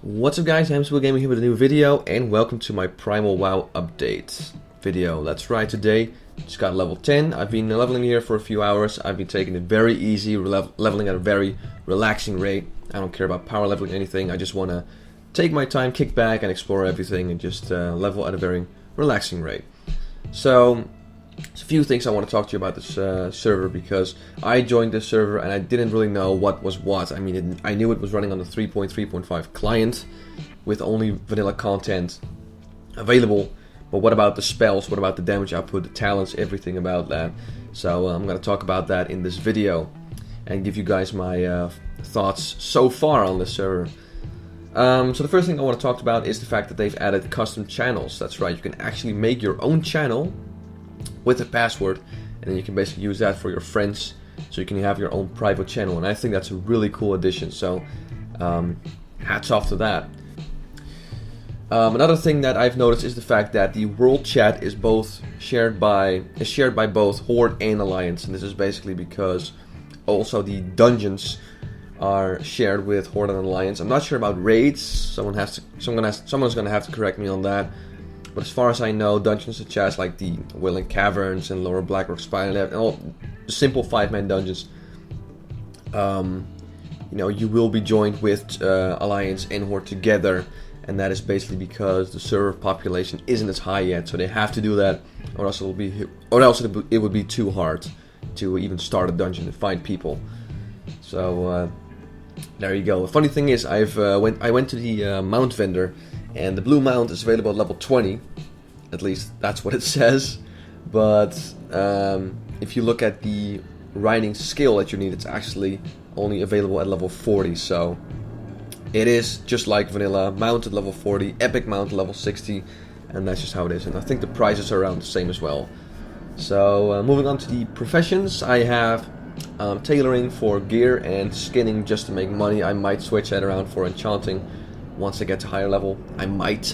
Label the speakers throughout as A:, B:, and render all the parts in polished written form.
A: What's up guys, Hamsterwheel Gaming here with a new video, and welcome to my Primal WoW update video. That's right, today just got level 10. I've been leveling here for a few hours. I've been taking it very easy, leveling at a very relaxing rate. I don't care about power leveling or anything. I just want to take my time, kick back and explore everything and just level at a very relaxing rate. So there's a few things I want to talk to you about this server, because I joined this server and I didn't really know what was what. I mean, I knew it was running on the 3.3.5 client with only vanilla content available, but what about the spells, what about the damage output, the talents, everything about that. So I'm going to talk about that in this video and give you guys my thoughts so far on this server. So the first thing I want to talk about is the fact that they've added custom channels. That's right, you can actually make your own channel with a password, and then you can basically use that for your friends, so you can have your own private channel, and I think that's a really cool addition. So hats off to that. Another thing that I've noticed is the fact that the world chat is shared by both Horde and Alliance, and this is basically because also the dungeons are shared with Horde and Alliance. I'm not sure about raids. Someone's gonna have to correct me on that. But as far as I know, dungeons such as like the Wailing Caverns and Lower Blackrock Spiderland and all the simple 5-man dungeons, you will be joined with Alliance and Horde together, and that is basically because the server population isn't as high yet, so they have to do that, or else it would be too hard to even start a dungeon and find people. So there you go. The funny thing is, I went to the mount vendor. And the blue mount is available at level 20, at least that's what it says. But if you look at the riding skill that you need, it's actually only available at level 40. So it is just like vanilla, mount at level 40, epic mount at level 60, and that's just how it is. And I think the prices are around the same as well. So moving on to the professions, I have tailoring for gear and skinning just to make money. I might switch that around for enchanting. Once I get to higher level, I might.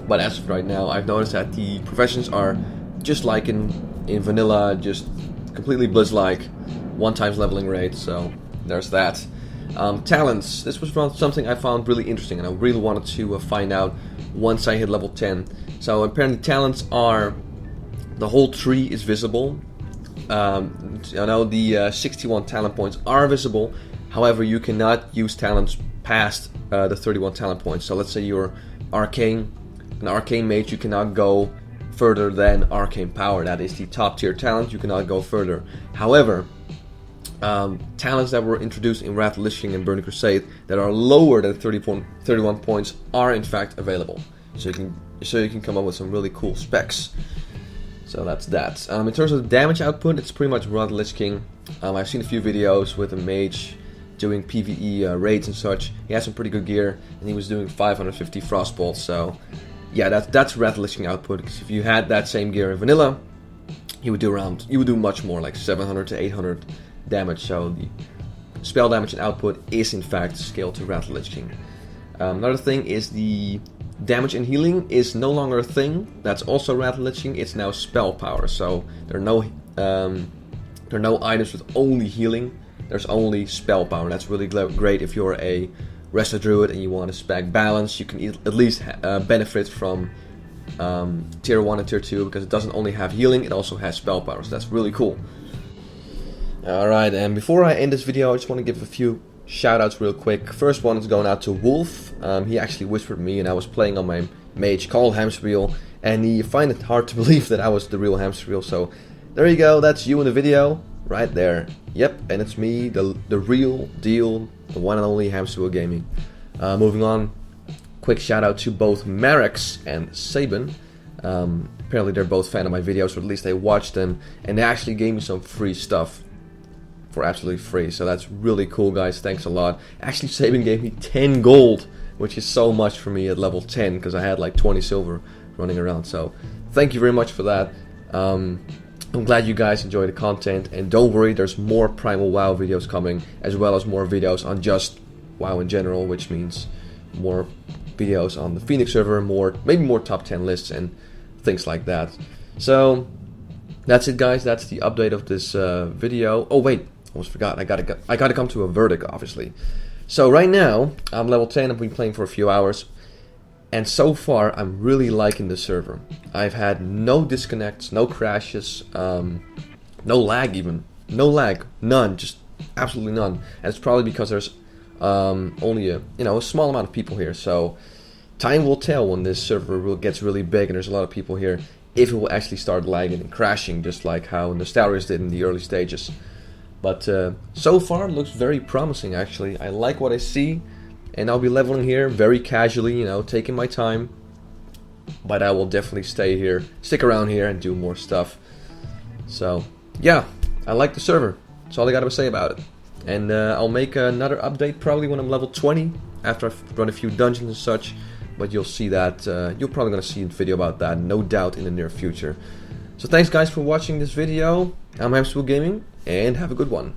A: But as of right now, I've noticed that the professions are just like in vanilla, just completely Blizz-like, 1x leveling rate, so there's that. Talents. This was something I found really interesting, and I really wanted to find out once I hit level 10. So apparently talents are, the whole tree is visible. I know the 61 talent points are visible, however you cannot use talents past the 31 talent points. So let's say you're an arcane mage, you cannot go further than arcane power. That is the top tier talent, you cannot go further. However, talents that were introduced in Wrath of Lich King and Burning Crusade that are lower than 31 points are in fact available. So you can come up with some really cool specs. So that's that. In terms of the damage output, it's pretty much Wrath of Lich King. I've seen a few videos with a mage doing PvE raids and such. He had some pretty good gear, and he was doing 550 frostbolts. So yeah, that's Wrath of Lich King output. Because if you had that same gear in vanilla, you would do much more, like 700 to 800 damage. So the spell damage and output is in fact scaled to Wrath of Lich King. Another thing is the damage and healing is no longer a thing. That's also Wrath of Lich King. It's now spell power. So there are no items with only healing. There's only spell power. That's really great if you're a Resto Druid and you want to spec balance. You can at least benefit from tier 1 and tier 2, because it doesn't only have healing, it also has spell power. So that's really cool. Alright, and before I end this video, I just want to give a few shoutouts real quick. First one is going out to Wolf. He actually whispered me, and I was playing on my mage called Hamsterwheel, and he found it hard to believe that I was the real Hamsterwheel. So there you go, that's you in the video. Right there. Yep, and it's me, the real deal, the one and only Hamsterwheel Gaming. Moving on, quick shout out to both Marex and Sabin. Apparently they're both fan of my videos, or at least they watched them, and they actually gave me some free stuff for absolutely free. So that's really cool, guys. Thanks a lot. Actually, Sabin gave me 10 gold, which is so much for me at level 10, because I had like 20 silver running around. So thank you very much for that. I'm glad you guys enjoy the content, and don't worry, there's more Primal WoW videos coming, as well as more videos on just WoW in general, which means more videos on the Phoenix server, maybe more top 10 lists and things like that. So that's it, guys. That's the update of this video. Oh wait, almost forgot. I gotta come to a verdict, obviously. So right now, I'm level 10, I've been playing for a few hours, and so far I'm really liking the server. I've had no disconnects, no crashes, no lag even. No lag, none, just absolutely none. And it's probably because there's only a small amount of people here, so time will tell when this server gets really big and there's a lot of people here, if it will actually start lagging and crashing, just like how Nostarius did in the early stages. But so far it looks very promising actually. I like what I see, and I'll be leveling here very casually, taking my time. But I will definitely stick around here and do more stuff. So yeah, I like the server. That's all I gotta say about it. And I'll make another update probably when I'm level 20, after I've run a few dungeons and such. But you'll see that, you're probably gonna see a video about that, no doubt, in the near future. So thanks guys for watching this video. I'm Hamsterwheel Gaming, and have a good one.